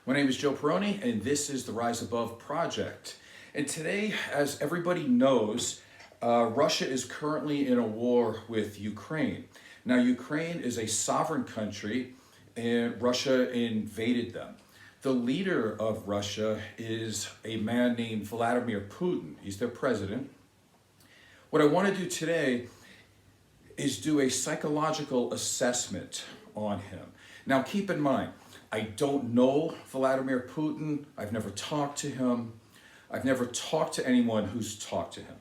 My name is Joe Peroni, and this is the Rise Above Project. And today, as everybody knows, Russia is currently in a war with Ukraine. Now, Ukraine is a sovereign country, and Russia invaded them. The leader of Russia is a man named Vladimir Putin. He's their president. What I want to do today is do a psychological assessment on him. Now, keep in mind, I don't know Vladimir Putin. I've never talked to him. I've never talked to anyone who's talked to him.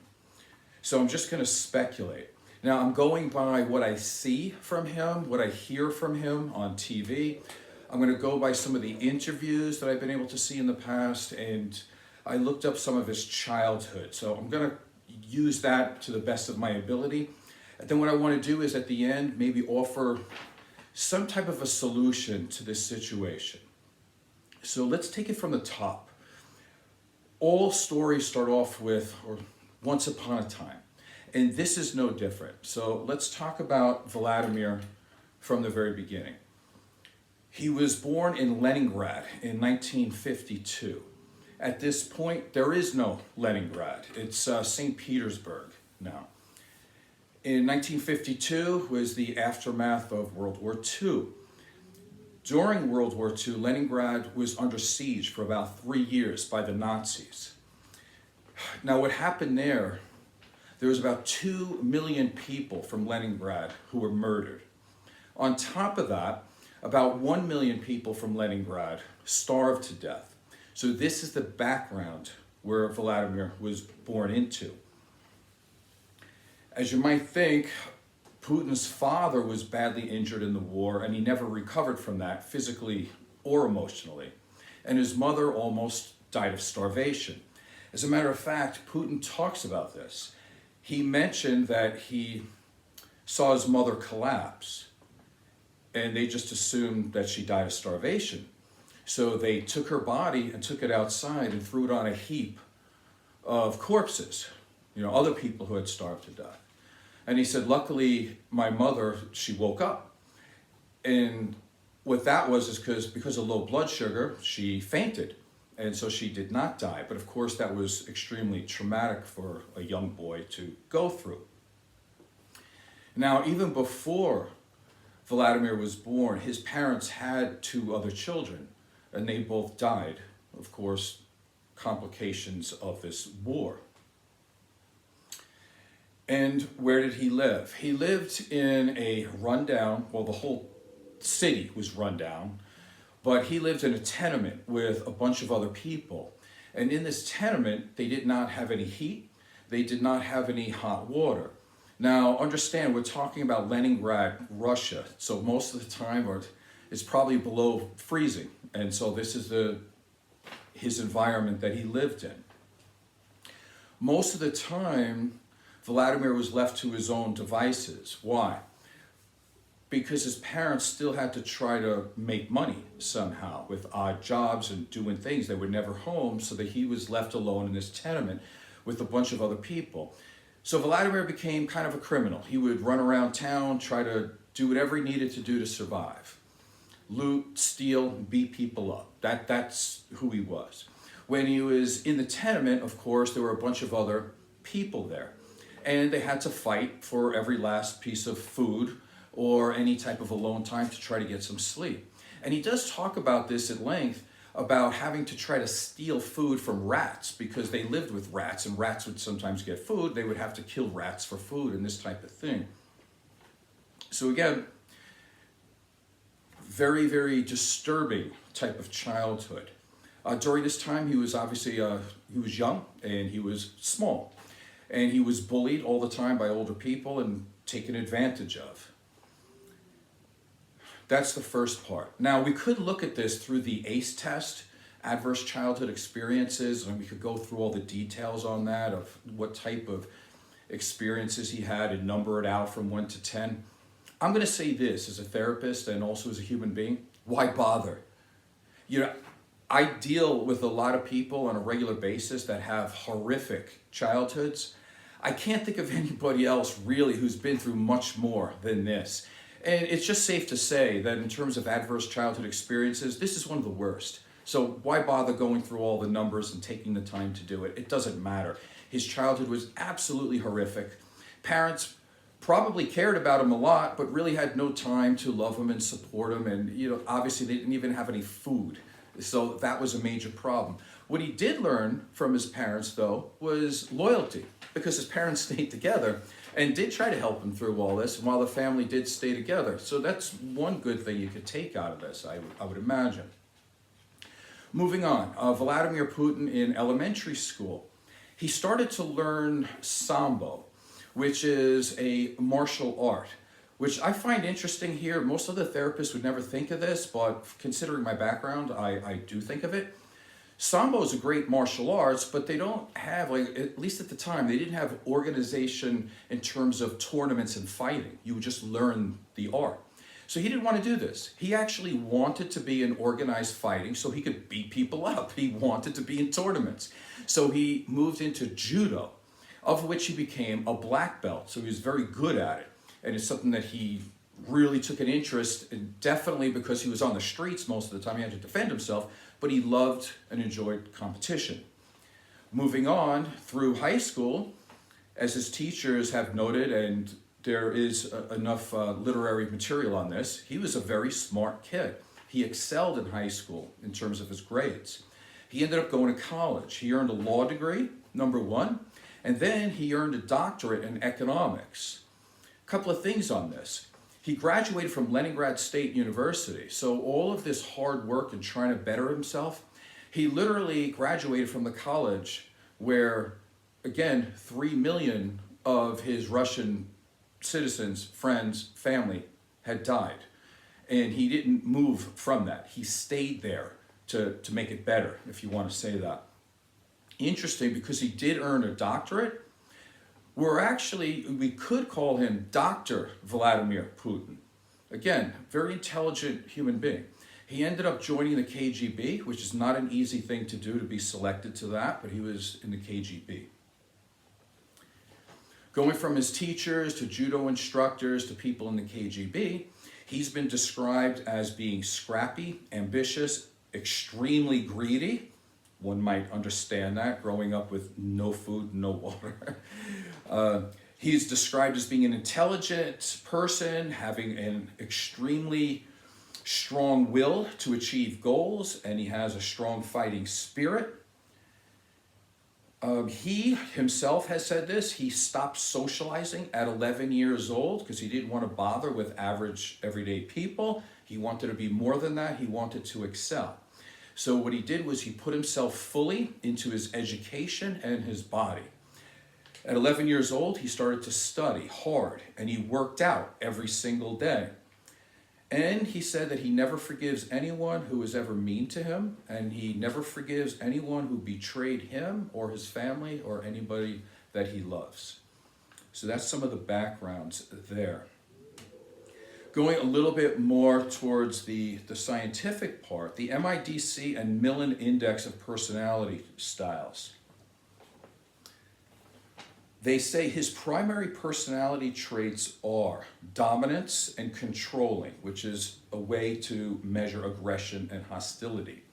So I'm just going to speculate. Now, I'm going by what I see from him, what I hear from him on TV. I'm going to go by some of the interviews that I've been able to see in the past, and I looked up some of his childhood. So I'm going to use that to the best of my ability. And then what I want to do is at the end, maybe offer some type of a solution to this situation. So let's take it from the top. All stories start off with, or once upon a time. And this is no different. So let's talk about Vladimir from the very beginning. He was born in Leningrad in 1952. At this point, there is no Leningrad. It's St. Petersburg now. In 1952 was the aftermath of World War II. During World War II, Leningrad was under siege for about 3 years by the Nazis. Now, what happened there was about 2 million people from Leningrad who were murdered. On top of that, about 1 million people from Leningrad starved to death. So this is the background where Vladimir was born into. As you might think, Putin's father was badly injured in the war, and he never recovered from that physically or emotionally. And his mother almost died of starvation. As a matter of fact, Putin talks about this. He mentioned that he saw his mother collapse, and they just assumed that she died of starvation. So they took her body and took it outside and threw it on a heap of corpses, other people who had starved to death. And he said, luckily, my mother, she woke up. And what that was is because of low blood sugar, she fainted. And so she did not die. But of course, that was extremely traumatic for a young boy to go through. Now, even before Vladimir was born, his parents had 2 other children, and they both died, of course, complications of this war. And where did he live? He lived in a rundown, well, the whole city was run down, but he lived in a tenement with a bunch of other people. And in this tenement, they did not have any heat. They did not have any hot water. Now, understand, we're talking about Leningrad, Russia. So most of the time, it's probably below freezing. And so this is his environment that he lived in. Most of the time, Vladimir was left to his own devices. Why? Because his parents still had to try to make money somehow with odd jobs and doing things. They were never home, so that he was left alone in this tenement with a bunch of other people. So Vladimir became kind of a criminal. He would run around town, try to do whatever he needed to do to survive. Loot, steal, beat people up. That's who he was. When he was in the tenement, of course, there were a bunch of other people there. And they had to fight for every last piece of food or any type of alone time to try to get some sleep. And he does talk about this at length, about having to try to steal food from rats, because they lived with rats, and rats would sometimes get food. They would have to kill rats for food and this type of thing. So again, very, very disturbing type of childhood. During this time, he was obviously, he was young and he was small. And he was bullied all the time by older people and taken advantage of. That's the first part. Now, we could look at this through the ACE test, adverse childhood experiences, and we could go through all the details on that, of what type of experiences he had and number it out from 1 to 10. I'm going to say this as a therapist and also as a human being: why bother? I deal with a lot of people on a regular basis that have horrific childhoods. I can't think of anybody else really who's been through much more than this. And it's just safe to say that in terms of adverse childhood experiences, this is one of the worst. So why bother going through all the numbers and taking the time to do it? It doesn't matter. His childhood was absolutely horrific. Parents probably cared about him a lot, but really had no time to love him and support him. And, obviously they didn't even have any food. So that was a major problem. What he did learn from his parents, though, was loyalty, because his parents stayed together and did try to help him through all this, and while the family did stay together. So that's one good thing you could take out of this, I would imagine. Moving on, Vladimir Putin in elementary school. He started to learn Sambo, which is a martial art, which I find interesting here. Most of the therapists would never think of this, but considering my background, I do think of it. Sambo is a great martial arts, but they don't have, at least at the time, they didn't have organization in terms of tournaments and fighting. You would just learn the art. So he didn't want to do this. He actually wanted to be in organized fighting so he could beat people up. He wanted to be in tournaments. So he moved into judo, of which he became a black belt. So he was very good at it. And it's something that he really took an interest in, definitely because he was on the streets most of the time. He had to defend himself, but he loved and enjoyed competition. Moving on through high school, as his teachers have noted, and there is enough literary material on this, he was a very smart kid. He excelled in high school in terms of his grades. He ended up going to college. He earned a law degree, number one, and then he earned a doctorate in economics. A couple of things on this. He graduated from Leningrad State University, so all of this hard work and trying to better himself, he literally graduated from the college where, again, 3 million of his Russian citizens, friends, family had died. And he didn't move from that. He stayed there to make it better, if you want to say that. Interesting, because he did earn a doctorate. We could call him Dr. Vladimir Putin. Again, very intelligent human being. He ended up joining the KGB, which is not an easy thing to do, to be selected to that, but he was in the KGB. Going from his teachers to judo instructors to people in the KGB, he's been described as being scrappy, ambitious, extremely greedy. One might understand that, growing up with no food, no water. He's described as being an intelligent person, having an extremely strong will to achieve goals, and he has a strong fighting spirit. He himself has said this. He stopped socializing at 11 years old because he didn't want to bother with average, everyday people. He wanted to be more than that. He wanted to excel. So what he did was he put himself fully into his education and his body. At 11 years old, he started to study hard, and he worked out every single day. And he said that he never forgives anyone who was ever mean to him, and he never forgives anyone who betrayed him or his family or anybody that he loves. So that's some of the backgrounds there. Going a little bit more towards the scientific part, the MIDC and Millen Index of Personality Styles. They say his primary personality traits are dominance and controlling, which is a way to measure aggression and hostility.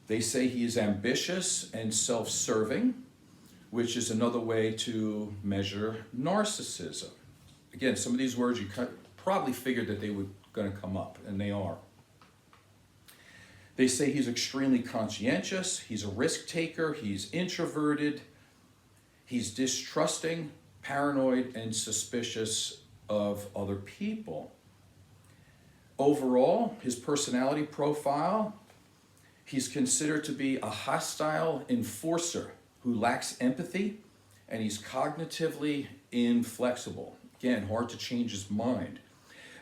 They say he is ambitious and self-serving, which is another way to measure narcissism. Again, some of these words you probably figured that they were going to come up, and they are. They say he's extremely conscientious, he's a risk taker, he's introverted, he's distrusting, paranoid, and suspicious of other people. Overall, his personality profile, he's considered to be a hostile enforcer who lacks empathy, and he's cognitively inflexible. Again, hard to change his mind.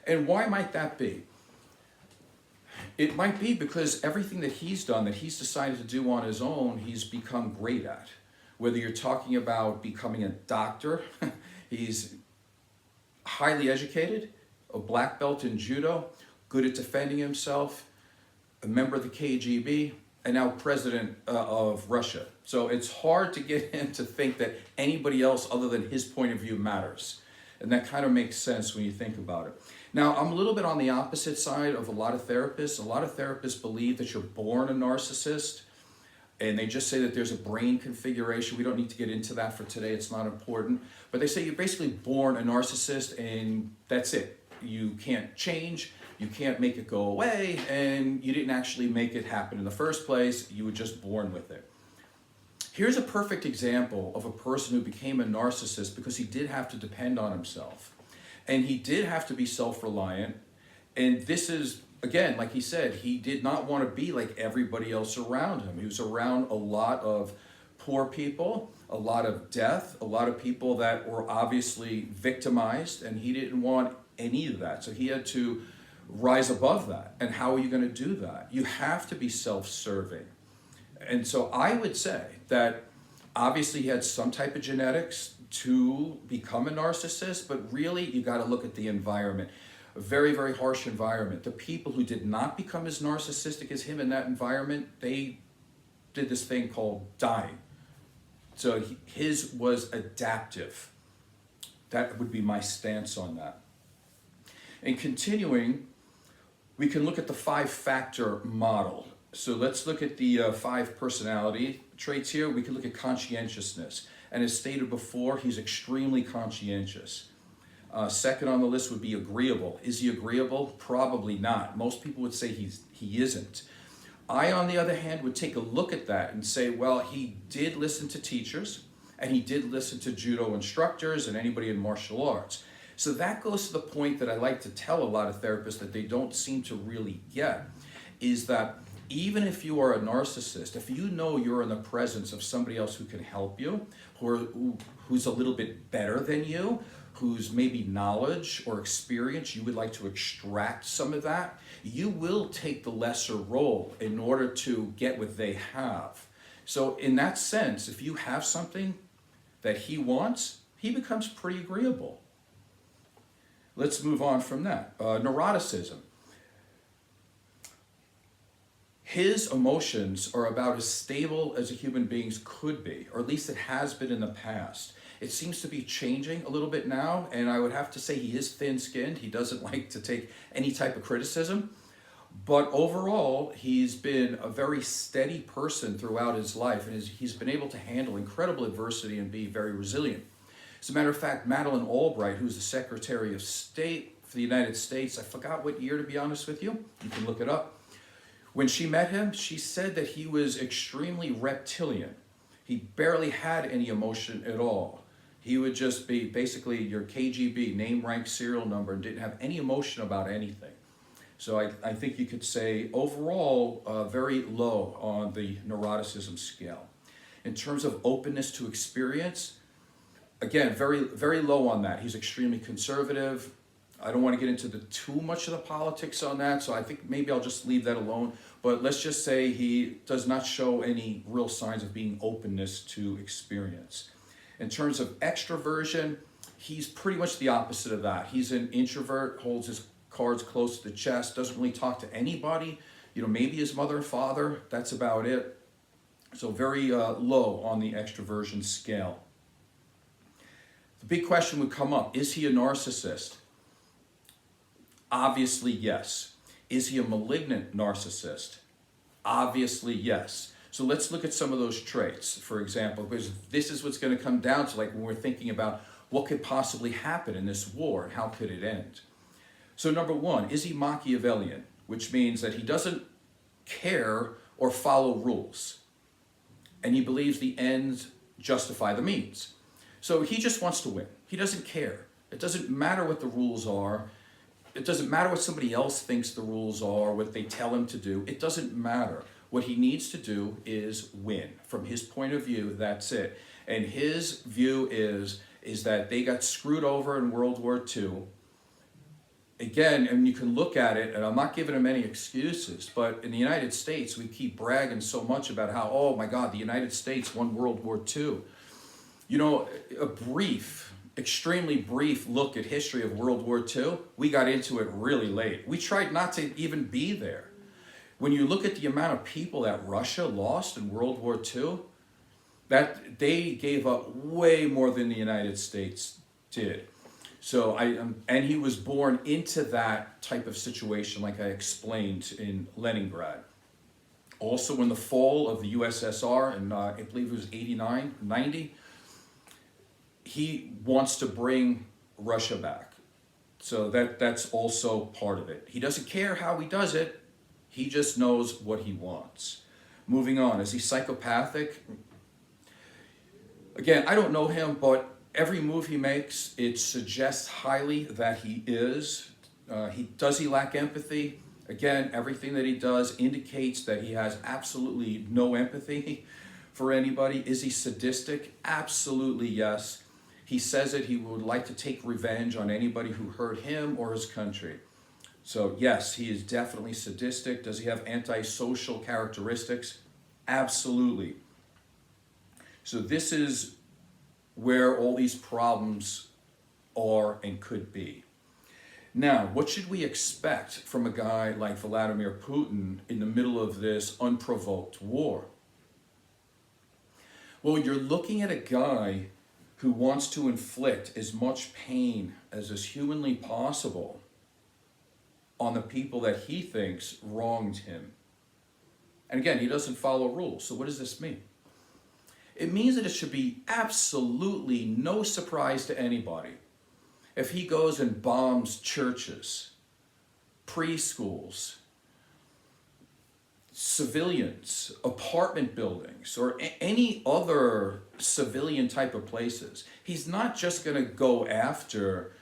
And why might that be? It might be because everything that he's done, that he's decided to do on his own, he's become great at. Whether you're talking about becoming a doctor, he's highly educated, a black belt in judo, good at defending himself, a member of the KGB, and now president of Russia. So it's hard to get him to think that anybody else other than his point of view matters. And that kind of makes sense when you think about it. Now, I'm a little bit on the opposite side of a lot of therapists. A lot of therapists believe that you're born a narcissist, and they just say that there's a brain configuration. We don't need to get into that for today. It's not important. But they say you're basically born a narcissist, and that's it. You can't change. You can't make it go away, and you didn't actually make it happen in the first place. You were just born with it. Here's a perfect example of a person who became a narcissist because he did have to depend on himself. And he did have to be self-reliant. And this is, again, like he said, he did not want to be like everybody else around him. He was around a lot of poor people, a lot of death, a lot of people that were obviously victimized, and he didn't want any of that. So he had to rise above that. And how are you going to do that? You have to be self-serving. And so I would say that obviously he had some type of genetics to become a narcissist, but really you got to look at the environment. A very, very harsh environment. The people who did not become as narcissistic as him in that environment, they did this thing called dying. So his was adaptive. That would be my stance on that. And continuing, we can look at the 5-factor model. So let's look at the 5 personality traits here. We can look at conscientiousness. And as stated before, he's extremely conscientious. Second on the list would be agreeable. Is he agreeable? Probably not. Most people would say he isn't. I, on the other hand, would take a look at that and say, well, he did listen to teachers, and he did listen to judo instructors and anybody in martial arts. So that goes to the point that I like to tell a lot of therapists that they don't seem to really get, is that even if you are a narcissist, if you know you're in the presence of somebody else who can help you, who's a little bit better than you, who's maybe knowledge or experience, you would like to extract some of that, you will take the lesser role in order to get what they have. So in that sense, if you have something that he wants, he becomes pretty agreeable. Let's move on from that. Neuroticism. His emotions are about as stable as a human being's could be, or at least it has been in the past. It seems to be changing a little bit now, and I would have to say he is thin-skinned. He doesn't like to take any type of criticism. But overall, he's been a very steady person throughout his life, and he's been able to handle incredible adversity and be very resilient. As a matter of fact, Madeleine Albright, who's the Secretary of State for the United States, I forgot what year, to be honest with you. You can look it up. When she met him, she said that he was extremely reptilian. He barely had any emotion at all. He would just be basically your KGB, name, rank, serial number, and didn't have any emotion about anything. So I think you could say overall very low on the neuroticism scale. In terms of openness to experience, again, very, very low on that. He's extremely conservative. I don't want to get into too much of the politics on that, so I think maybe I'll just leave that alone. But let's just say he does not show any real signs of being openness to experience. In terms of extroversion, he's pretty much the opposite of that. He's an introvert, holds his cards close to the chest, doesn't really talk to anybody. You know, maybe his mother and father, that's about it. So very low on the extroversion scale. The big question would come up, is he a narcissist? Obviously, yes. Is he a malignant narcissist? Obviously, yes. So let's look at some of those traits, for example, because this is what's going to come down to, like when we're thinking about what could possibly happen in this war and how could it end. So number one, is he Machiavellian, which means that he doesn't care or follow rules, and he believes the ends justify the means. So he just wants to win. He doesn't care. It doesn't matter what the rules are. It doesn't matter what somebody else thinks the rules are, what they tell him to do. It doesn't matter. What he needs to do is win. From his point of view, that's it. And his view is that they got screwed over in World War II. Again, and you can look at it, and I'm not giving him any excuses, but in the United States, we keep bragging so much about how, oh my God, the United States won World War II. You know, a brief, extremely brief look at history of World War II, we got into it really late. We tried not to even be there. When you look at the amount of people that Russia lost in World War II, that they gave up way more than the United States did. So and he was born into that type of situation, like I explained, in Leningrad. Also in the fall of the USSR, and I believe it was 89, 90, he wants to bring Russia back. So that's also part of it. He doesn't care how he does it. He just knows what he wants. Moving on, is he psychopathic? Again, I don't know him, but every move he makes, it suggests highly that he is. Does he lack empathy? Again, everything that he does indicates that he has absolutely no empathy for anybody. Is he sadistic? Absolutely yes. He says that he would like to take revenge on anybody who hurt him or his country. So yes, he is definitely sadistic. Does he have antisocial characteristics? Absolutely. So this is where all these problems are and could be. Now, what should we expect from a guy like Vladimir Putin in the middle of this unprovoked war? Well, you're looking at a guy who wants to inflict as much pain as is humanly possible on the people that he thinks wronged him. And again, he doesn't follow rules. So what does this mean? It means that it should be absolutely no surprise to anybody if he goes and bombs churches, preschools, civilians, apartment buildings, or any other civilian type of places. He's not just going to go after,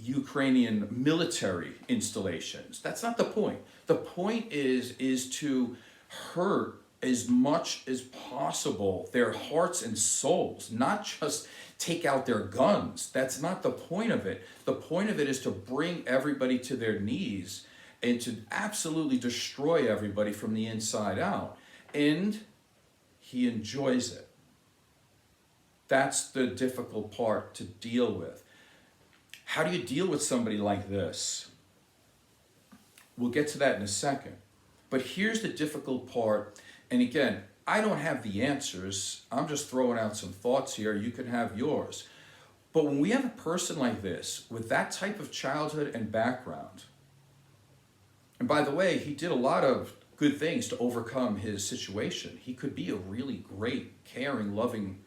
Ukrainian military installations. That's not the point. The point is to hurt as much as possible their hearts and souls, not just take out their guns. That's not the point of it. The point of it is to bring everybody to their knees and to absolutely destroy everybody from the inside out. And he enjoys it. That's the difficult part to deal with. How do you deal with somebody like this? We'll get to that in a second. But here's the difficult part. And again, I don't have the answers. I'm just throwing out some thoughts here. You can have yours. But when we have a person like this, with that type of childhood and background, and by the way, he did a lot of good things to overcome his situation. He could be a really great, caring, loving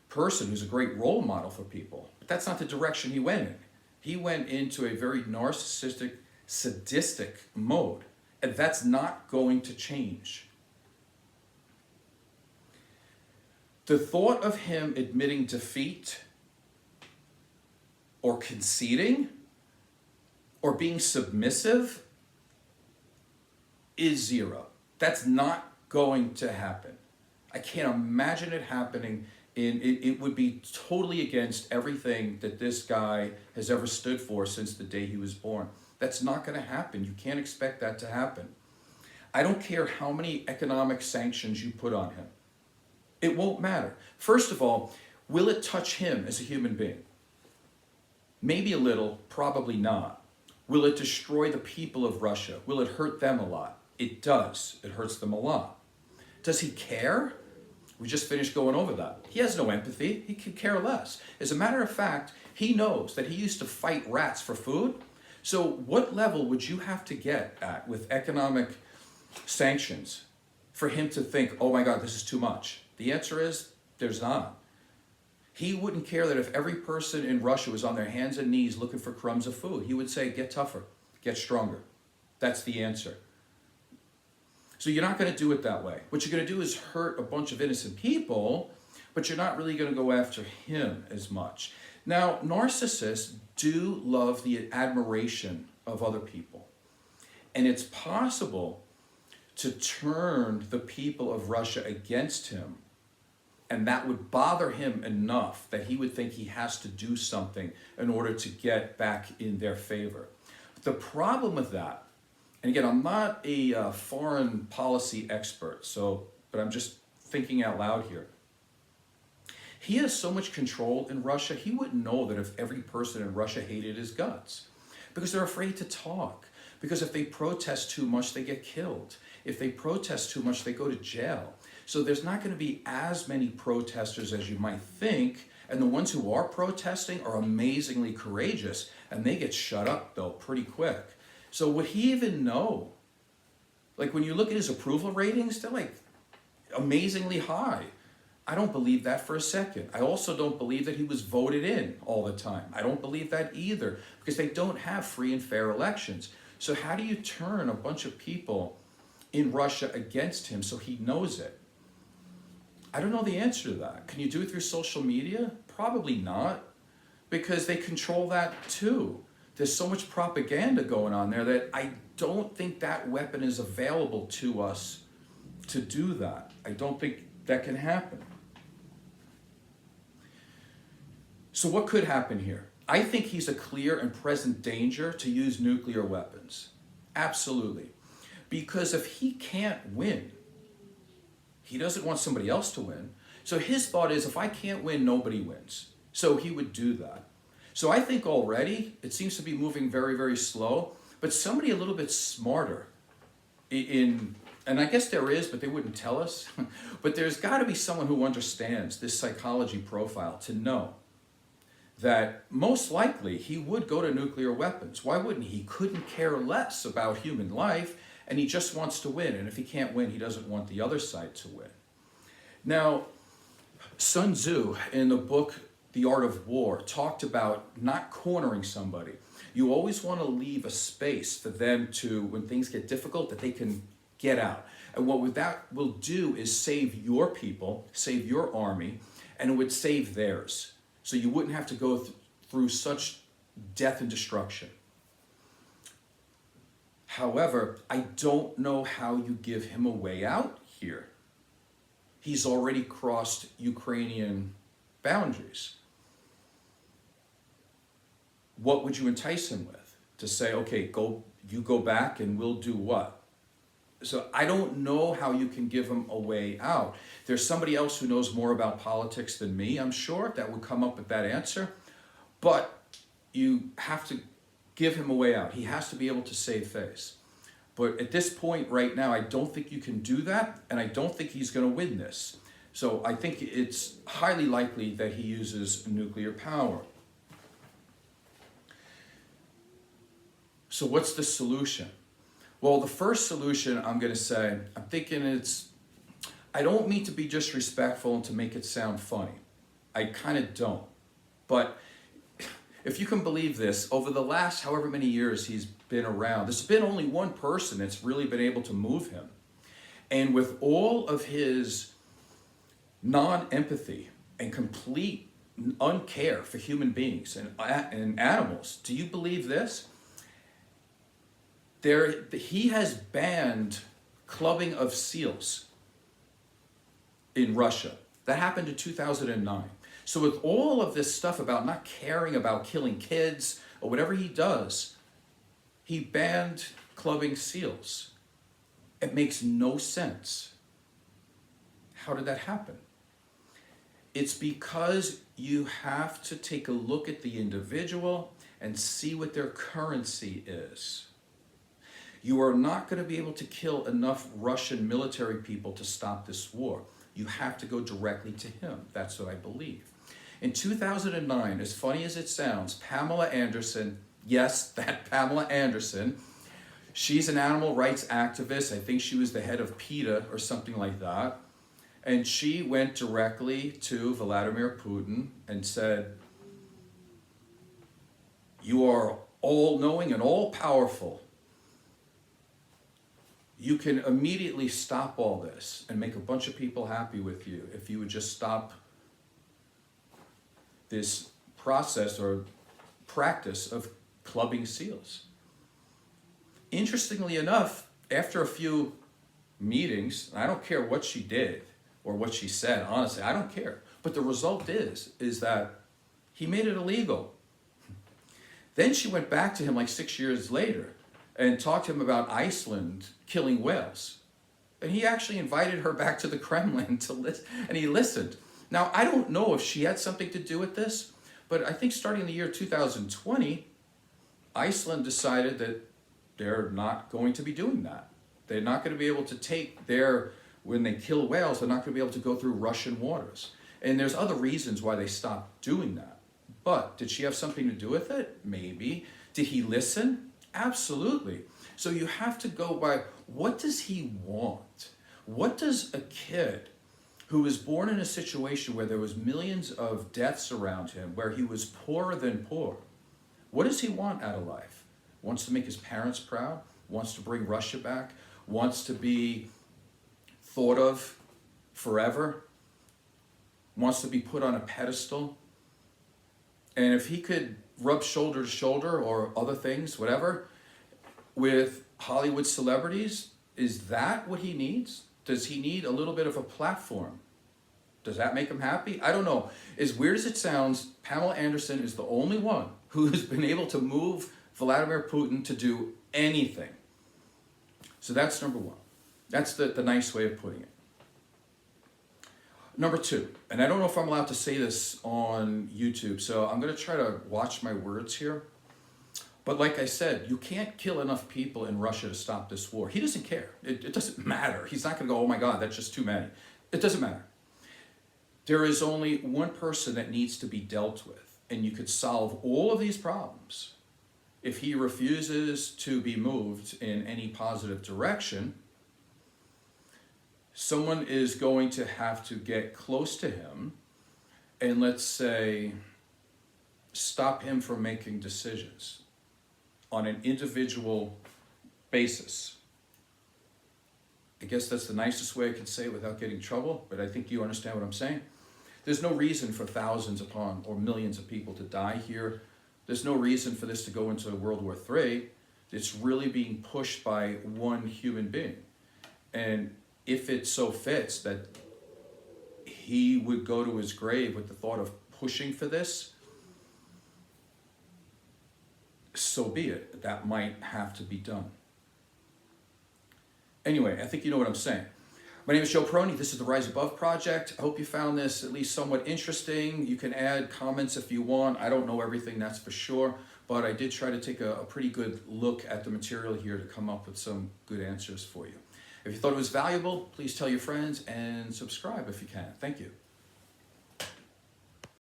person who's a great role model for people. But that's not the direction he went in. He went into a very narcissistic, sadistic mode. And that's not going to change. The thought of him admitting defeat or conceding or being submissive is zero. That's not going to happen. I can't imagine it happening. It would be totally against everything that this guy has ever stood for since the day he was born. That's not going to happen. You can't expect that to happen. I don't care how many economic sanctions you put on him. It won't matter. First of all, will it touch him as a human being? Maybe a little, probably not. Will it destroy the people of Russia? Will it hurt them a lot? It does. It hurts them a lot. Does he care? We just finished going over that. He has no empathy. He could care less. As a matter of fact, he knows that he used to fight rats for food. So what level would you have to get at with economic sanctions for him to think, oh my God, this is too much? The answer is, there's not. He wouldn't care that if every person in Russia was on their hands and knees looking for crumbs of food. He would say, get tougher, get stronger. That's the answer. So you're not going to do it that way. What you're going to do is hurt a bunch of innocent people, but you're not really going to go after him as much. Now, narcissists do love the admiration of other people. And it's possible to turn the people of Russia against him. And that would bother him enough that he would think he has to do something in order to get back in their favor. The problem with that, and again, I'm not a foreign policy expert, but I'm just thinking out loud here. He has so much control in Russia, he wouldn't know that if every person in Russia hated his guts. Because they're afraid to talk. Because if they protest too much, they get killed. If they protest too much, they go to jail. So there's not going to be as many protesters as you might think, And the ones who are protesting are amazingly courageous, and they get shut up, though, pretty quick. So would he even know? Like, when you look at his approval ratings, they're like amazingly high. I don't believe that for a second. I also don't believe that he was voted in all the time. I don't believe that either, because they don't have free and fair elections. So how do you turn a bunch of people in Russia against him so he knows it? I don't know the answer to that. Can you do it through social media? Probably not, because they control that too. There's so much propaganda going on there that I don't think that weapon is available to us to do that. I don't think that can happen. So what could happen here? I think he's a clear and present danger to use nuclear weapons. Absolutely. Because if he can't win, he doesn't want somebody else to win. So his thought is, if I can't win, nobody wins. So he would do that. So I think already it seems to be moving very, very slow, but somebody a little bit smarter and I guess there is, but they wouldn't tell us, but there's got to be someone who understands this psychology profile to know that most likely he would go to nuclear weapons. Why wouldn't he? He couldn't care less about human life, and he just wants to win. And if he can't win, he doesn't want the other side to win. Now, Sun Tzu, in the book The Art of War, talked about not cornering somebody. You always want to leave a space for them to, when things get difficult, that they can get out. And what that will do is save your people, save your army, and it would save theirs. So you wouldn't have to go through such death and destruction. However, I don't know how you give him a way out here. He's already crossed Ukrainian boundaries. What would you entice him with? To say, okay, you go back and we'll do what? So I don't know how you can give him a way out. There's somebody else who knows more about politics than me, I'm sure, that would come up with that answer. But you have to give him a way out. He has to be able to save face. But at this point right now, I don't think you can do that, and I don't think he's going to win this. So I think it's highly likely that he uses nuclear power. So what's the solution? Well, the first solution, I'm going to say, I'm thinking I don't mean to be disrespectful and to make it sound funny. I kind of don't. But if you can believe this, over the last however many years he's been around, there's been only one person that's really been able to move him. And with all of his non-empathy and complete uncare for human beings and animals, do you believe this? He has banned clubbing of seals in Russia. That happened in 2009. So with all of this stuff about not caring about killing kids or whatever he does, he banned clubbing seals. It makes no sense. How did that happen? It's because you have to take a look at the individual and see what their currency is. You are not going to be able to kill enough Russian military people to stop this war. You have to go directly to him. That's what I believe. In 2009, as funny as it sounds, Pamela Anderson, yes, that Pamela Anderson, she's an animal rights activist. I think she was the head of PETA or something like that. And she went directly to Vladimir Putin and said, "You are all-knowing and all-powerful. You can immediately stop all this and make a bunch of people happy with you if you would just stop this process or practice of clubbing seals." Interestingly enough, after a few meetings, I don't care what she did or what she said, honestly, I don't care. But the result is that he made it illegal. Then she went back to him like 6 years later and talked to him about Iceland killing whales. And he actually invited her back to the Kremlin to listen, and he listened. Now, I don't know if she had something to do with this, but I think starting in the year 2020, Iceland decided that they're not going to be doing that. They're not going to be able to take when they kill whales, they're not going to be able to go through Russian waters. And there's other reasons why they stopped doing that. But did she have something to do with it? Maybe. Did he listen? Absolutely. So you have to go by, what does he want? What does a kid who was born in a situation where there was millions of deaths around him, where he was poorer than poor, what does he want out of life? Wants to make his parents proud, wants to bring Russia back, wants to be thought of forever, wants to be put on a pedestal. And if he could rub shoulder to shoulder or other things, whatever, with Hollywood celebrities, is that what he needs? Does he need a little bit of a platform? Does that make him happy? I don't know. As weird as it sounds, Pamela Anderson is the only one who has been able to move Vladimir Putin to do anything. So that's number one. That's the nice way of putting it. Number two, and I don't know if I'm allowed to say this on YouTube, so I'm going to try to watch my words here. But like I said, you can't kill enough people in Russia to stop this war. He doesn't care. It doesn't matter. He's not going to go, oh my God, that's just too many. It doesn't matter. There is only one person that needs to be dealt with, and you could solve all of these problems. If he refuses to be moved in any positive direction, someone is going to have to get close to him and, let's say, stop him from making decisions on an individual basis. I guess that's the nicest way I can say it without getting in trouble, but I think you understand what I'm saying. There's no reason for thousands upon or millions of people to die here. There's no reason for this to go into World War III. It's really being pushed by one human being. And if it so fits that he would go to his grave with the thought of pushing for this, so be it. That might have to be done. Anyway, I think you know what I'm saying. My name is Joe Peroni. This is the Rise Above Project. I hope you found this at least somewhat interesting. You can add comments if you want. I don't know everything, that's for sure, but I did try to take a pretty good look at the material here to come up with some good answers for you. If you thought it was valuable, please tell your friends and subscribe if you can. Thank you.